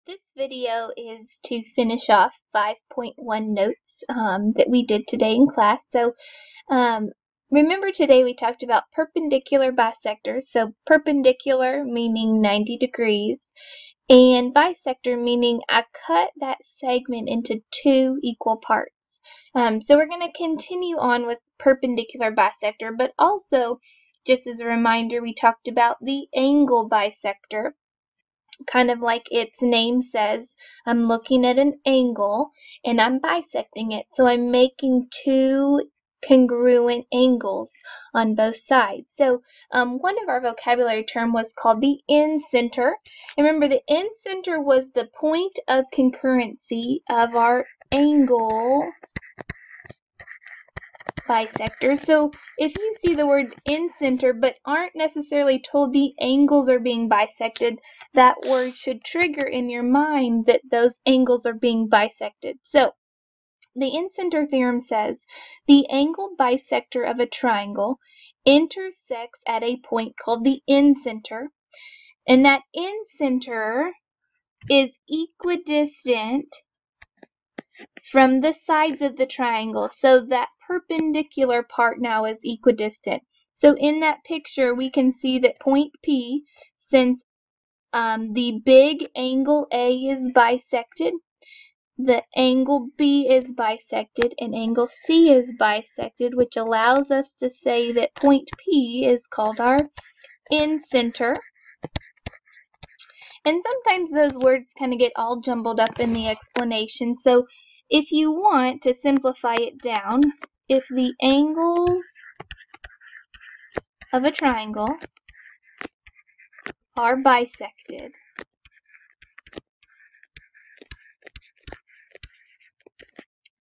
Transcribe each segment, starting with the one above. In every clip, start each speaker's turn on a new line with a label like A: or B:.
A: This video is to finish off 5.1 notes that we did today in class. So remember today we talked about perpendicular bisectors. So perpendicular meaning 90 degrees and bisector meaning I cut that segment into two equal parts. So we're going to continue on with perpendicular bisector, but also just as a reminder, we talked about the angle bisector. Kind of like its name says, I'm looking at an angle and I'm bisecting it. So I'm making two congruent angles on both sides. So one of our vocabulary term was called the incenter. And remember, the incenter was the point of concurrency of our angle bisector. So if you see the word incenter but aren't necessarily told the angles are being bisected, that word should trigger in your mind that those angles are being bisected. So the Incenter Theorem says the angle bisector of a triangle intersects at a point called the incenter, and that incenter is equidistant from the sides of the triangle, so that perpendicular part now is equidistant. So in that picture, we can see that point P, since the big angle A is bisected, the angle B is bisected, and angle C is bisected, which allows us to say that point P is called our incenter. And sometimes those words kind of get all jumbled up in the explanation. So if you want to simplify it down, if the angles of a triangle are bisected,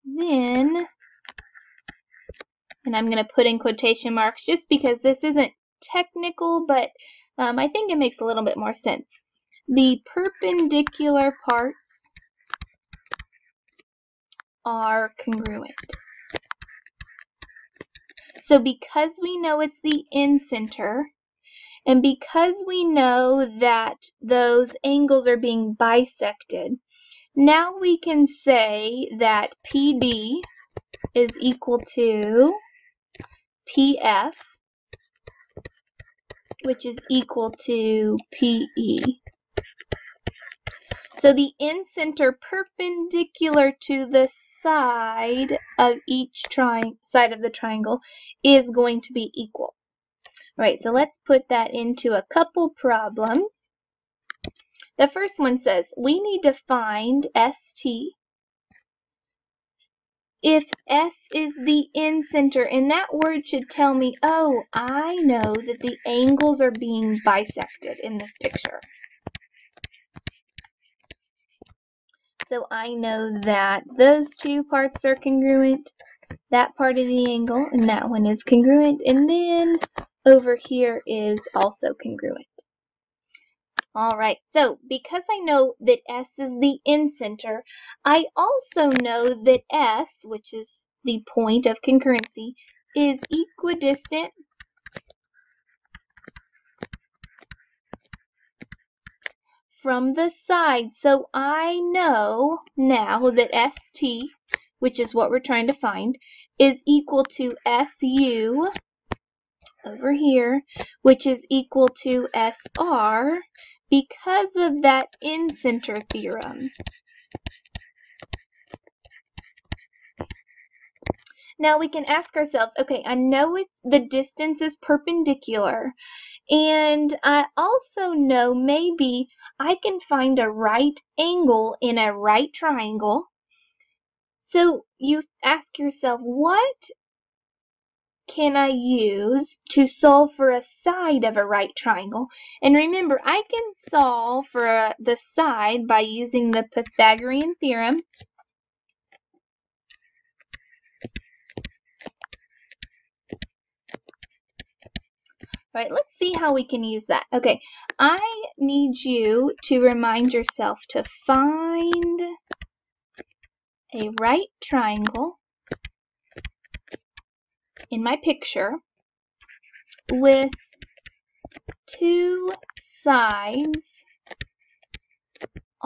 A: then, and I'm going to put in quotation marks just because this isn't technical, but I think it makes a little bit more sense. The perpendicular parts are congruent. So because we know it's the incenter, and because we know that those angles are being bisected, now we can say that PD is equal to PF, which is equal to PE. So the incenter perpendicular to the side of each side of the triangle is going to be equal. All right, so let's put that into a couple problems. The first one says we need to find ST if S is the incenter, and that word should tell me, oh, I know that the angles are being bisected in this picture. So I know that those two parts are congruent, that part of the angle, and that one is congruent, and then over here is also congruent. All right, so because I know that S is the incenter, I also know that S, which is the point of concurrency, is equidistant from the side. So I know now that ST, which is what we're trying to find, is equal to SU over here, which is equal to SR because of that Incenter theorem. Now we can ask ourselves, okay, I know the distance is perpendicular, and I also know maybe I can find a right angle in a right triangle. So you ask yourself, what can I use to solve for a side of a right triangle? And remember, I can solve for the side by using the Pythagorean theorem. All right, let's see how we can use that. Okay, I need you to remind yourself to find a right triangle in my picture with two sides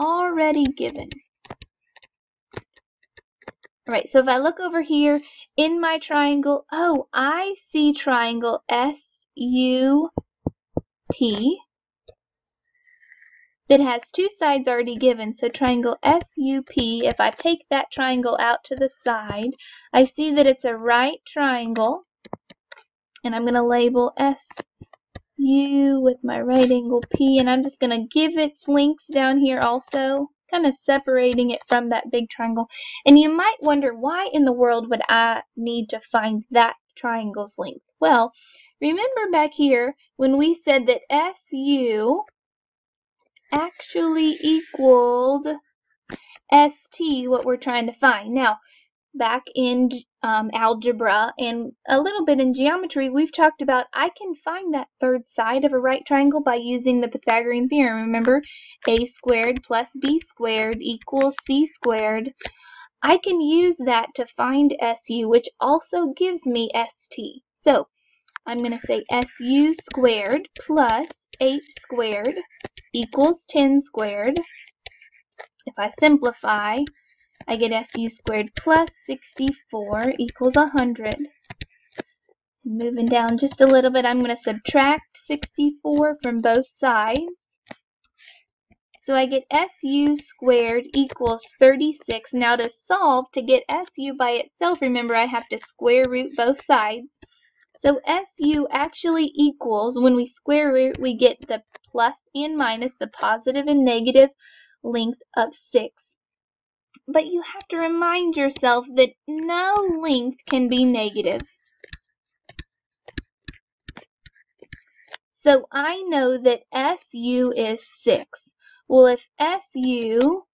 A: already given. All right, so if I look over here in my triangle, oh, I see triangle SUP that has two sides already given. So triangle SUP, if I take that triangle out to the side, I see that it's a right triangle, and I'm going to label SU with my right angle P, and I'm just going to give its lengths down here also, kind of separating it from that big triangle. And you might wonder, why in the world would I need to find that triangle's length? Well, remember back here when we said that SU actually equaled ST, what we're trying to find. Now, back in algebra and a little bit in geometry, we've talked about I can find that third side of a right triangle by using the Pythagorean theorem. Remember, a squared plus b squared equals c squared. I can use that to find SU, which also gives me ST. So I'm going to say SU squared plus 8 squared equals 10 squared. If I simplify, I get SU squared plus 64 equals 100. Moving down just a little bit, I'm going to subtract 64 from both sides. So I get SU squared equals 36. Now to solve, to get SU by itself, remember I have to square root both sides. So SU actually equals, when we square root, we get the plus and minus, the positive and negative length of 6. But you have to remind yourself that no length can be negative. So I know that SU is 6. Well, if SU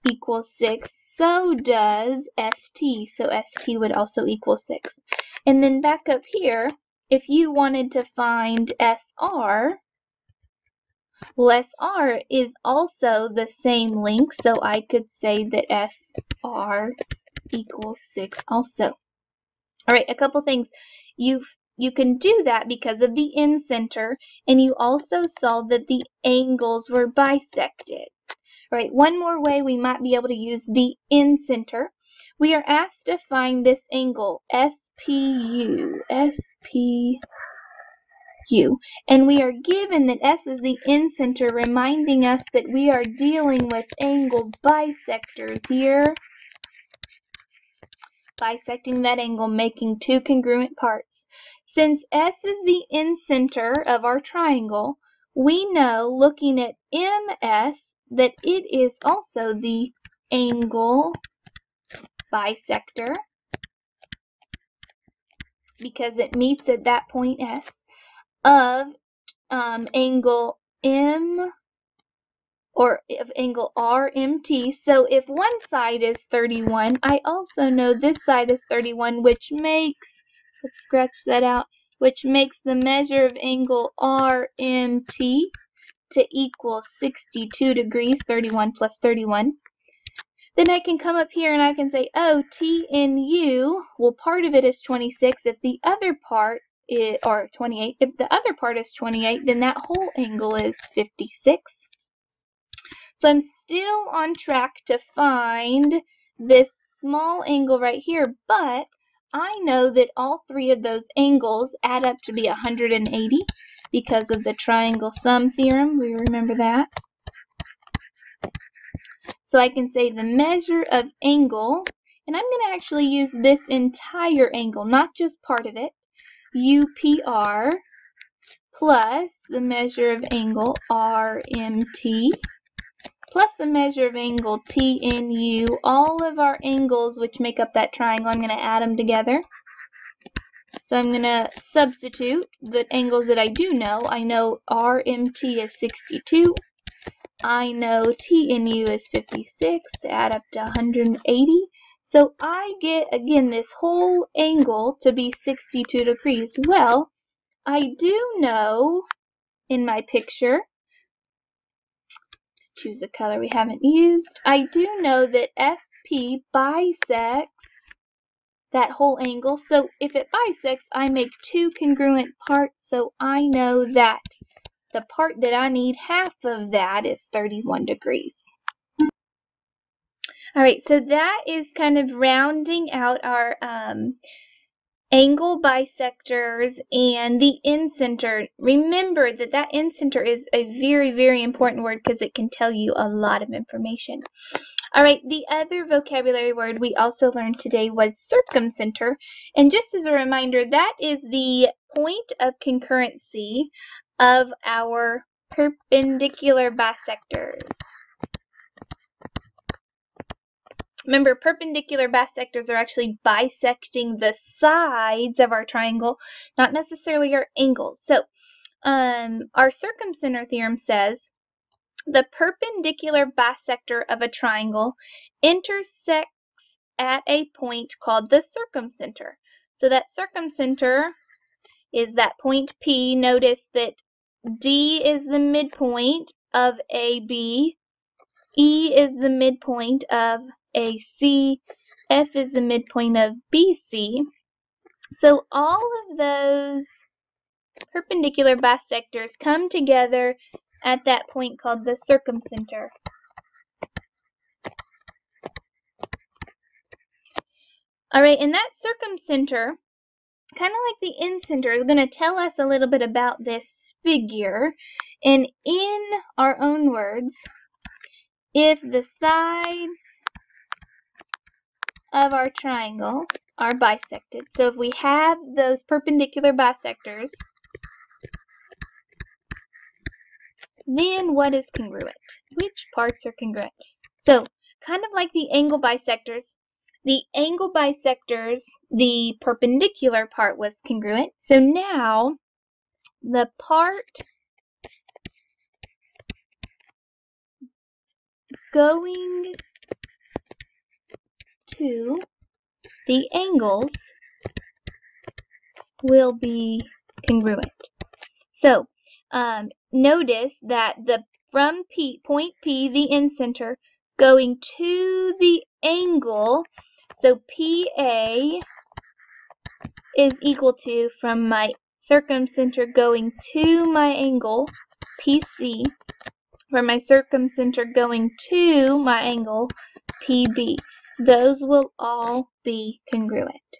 A: equals 6, so does ST. So ST would also equal 6. And then back up here, if you wanted to find SR, well, SR is also the same length, so I could say that SR equals 6 also. All right, a couple things. You can do that because of the incenter, and you also saw that the angles were bisected. All right, one more way we might be able to use the incenter. We are asked to find this angle, SPU, and we are given that S is the incenter, reminding us that we are dealing with angle bisectors here. Bisecting that angle, making two congruent parts. Since S is the incenter of our triangle, we know, looking at MS, that it is also the angle bisector because it meets at that point S of angle M, or of angle RMT. So if one side is 31, I also know this side is 31, which makes, let's scratch that out, which makes the measure of angle RMT to equal 62 degrees, 31 plus 31. Then I can come up here and I can say, oh, TNU, well, part of it is 26. If the other part is, or 28, if the other part is 28, then that whole angle is 56. So I'm still on track to find this small angle right here, but I know that all three of those angles add up to be 180 because of the triangle sum theorem. We remember that. So I can say the measure of angle, and I'm going to actually use this entire angle, not just part of it, UPR plus the measure of angle RMT plus the measure of angle TNU, all of our angles which make up that triangle, I'm going to add them together. So I'm going to substitute the angles that I do know. I know RMT is 62. I know TNU is 56, add up to 180. So I get, again, this whole angle to be 62 degrees. Well, I do know in my picture, let's choose a color we haven't used, I do know that SP bisects that whole angle. So if it bisects, I make two congruent parts, so I know that the part that I need half of that is 31 degrees. All right, so that is kind of rounding out our angle bisectors and the incenter. Remember that that incenter is a very, very important word because it can tell you a lot of information. All right, the other vocabulary word we also learned today was circumcenter. And just as a reminder, that is the point of concurrency of our perpendicular bisectors. Remember, perpendicular bisectors are actually bisecting the sides of our triangle, not necessarily our angles. So, our circumcenter theorem says the perpendicular bisector of a triangle intersects at a point called the circumcenter. So that circumcenter is that point P. Notice that D is the midpoint of AB, E is the midpoint of AC, F is the midpoint of BC. So all of those perpendicular bisectors come together at that point called the circumcenter. All right, and that circumcenter, kind of like the incenter, is going to tell us a little bit about this figure. And in our own words, if the sides of our triangle are bisected, so if we have those perpendicular bisectors, then what is congruent? Which parts are congruent? So, kind of like the angle bisectors, the perpendicular part was congruent. So now, the part going to the angles will be congruent. So, notice that from point P, the incenter, going to the angle, so PA is equal to, from my circumcenter going to my angle, PC, from my circumcenter going to my angle, PB. Those will all be congruent.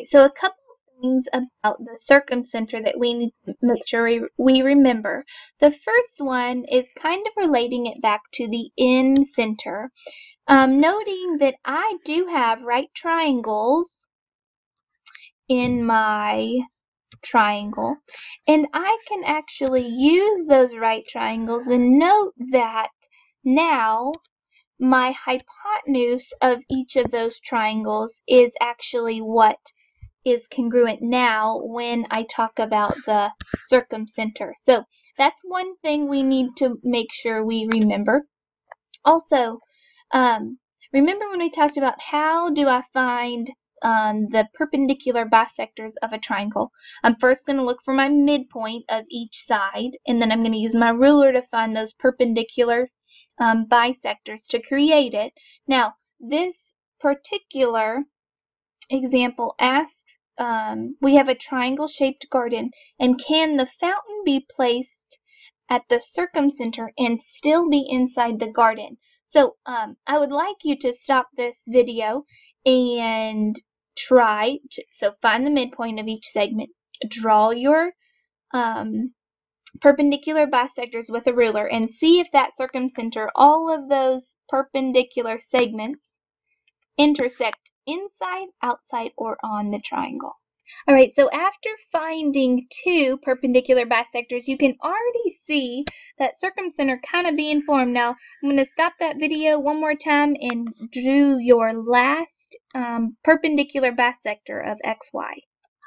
A: So a couple of things about the circumcenter that we need to make sure we remember. The first one is kind of relating it back to the incenter, noting that I do have right triangles in my triangle, and I can actually use those right triangles, and note that now my hypotenuse of each of those triangles is actually what is congruent now when I talk about the circumcenter. So that's one thing we need to make sure we remember. Also, remember when we talked about how do I find the perpendicular bisectors of a triangle? I'm first going to look for my midpoint of each side, and then I'm going to use my ruler to find those perpendicular bisectors to create it. Now, this particular example asks, we have a triangle-shaped garden, and can the fountain be placed at the circumcenter and still be inside the garden? So I would like you to stop this video and try to find the midpoint of each segment, draw your perpendicular bisectors with a ruler, and see if that circumcenter, all of those perpendicular segments, intersect inside, outside, or on the triangle. All right, so after finding two perpendicular bisectors, you can already see that circumcenter kind of being formed. Now, I'm going to stop that video one more time and do your last perpendicular bisector of XY.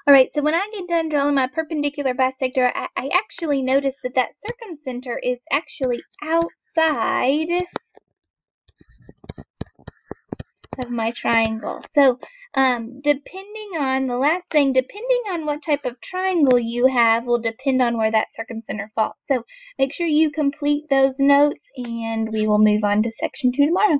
A: All right, so when I get done drawing my perpendicular bisector, I actually notice that that circumcenter is actually outside of my triangle. So depending on what type of triangle you have will depend on where that circumcenter falls. So make sure you complete those notes, and we will move on to section 2 tomorrow.